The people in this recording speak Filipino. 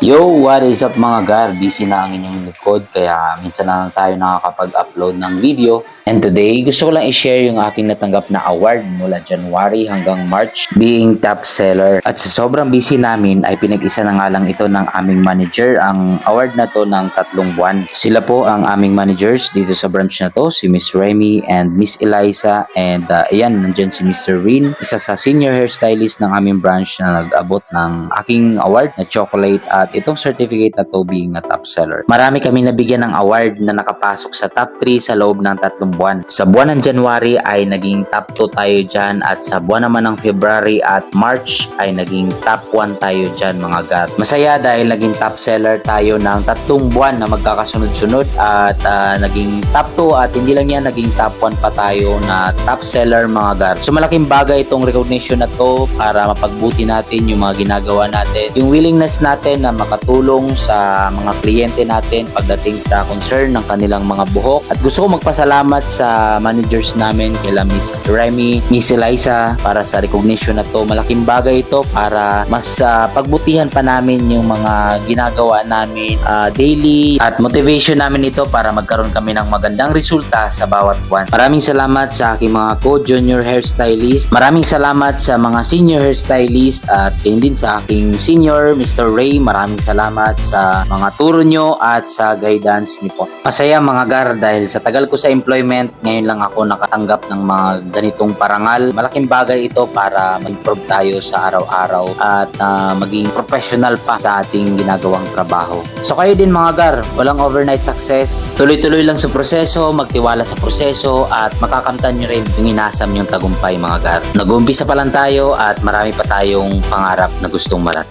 Yo, what is up mga gar? Busy na ang inyong likod kaya minsan na lang tayo nakakapag-upload ng video. And today, gusto ko lang i-share yung aking natanggap na award mula January hanggang March being top seller. At sa sobrang busy namin ay pinag-isa na nga lang ito ng aming manager ang award na to ng 3 buwan. Sila po ang aming managers dito sa branch na to, si Miss Remy and Miss Eliza. And ayan, nandyan si Mr. Rin, isa sa senior hairstylist ng aming branch na nag-abot ng aking award na chocolate at itong certificate na to being a top seller. Marami kami nabigyan ng award na nakapasok sa top 3 sa loob ng 3 buwan. Sa buwan ng January ay naging top 2 tayo dyan at sa buwan naman ng February at March ay naging top 1 tayo dyan mga gar. Masaya dahil naging top seller tayo ng 3 buwan na magkakasunod-sunod at naging top 2 at hindi lang yan, naging top 1 pa tayo na top seller mga gar. So malaking bagay itong recognition na to para mapagbuti natin yung mga ginagawa natin. Yung willingness natin na makatulong sa mga kliyente natin pagdating sa concern ng kanilang mga buhok. At gusto ko magpasalamat sa managers namin kila Miss Remy, Miss Eliza para sa recognition na to. Malaking bagay ito para mas pagbutihan pa namin yung mga ginagawa namin daily at motivation namin ito para magkaroon kami ng magandang resulta sa bawat buwan. Maraming salamat sa aking mga co-junior hairstylist. Maraming salamat sa mga senior hairstylist at din sa aking senior Mr. Ray. Maraming salamat sa mga turo nyo at sa guidance niyo po. Masaya mga gar dahil sa tagal ko sa employment, ngayon lang ako nakatanggap ng mga ganitong parangal. Malaking bagay ito para mag-improve tayo sa araw-araw at maging professional pa sa ating ginagawang trabaho. So kayo din mga gar, walang overnight success. Tuloy-tuloy lang sa proseso, magtiwala sa proseso at makakamtan nyo rin yung inasam yung tagumpay mga gar. Nag-uumpisa pa lang tayo at marami pa tayong pangarap na gustong marating.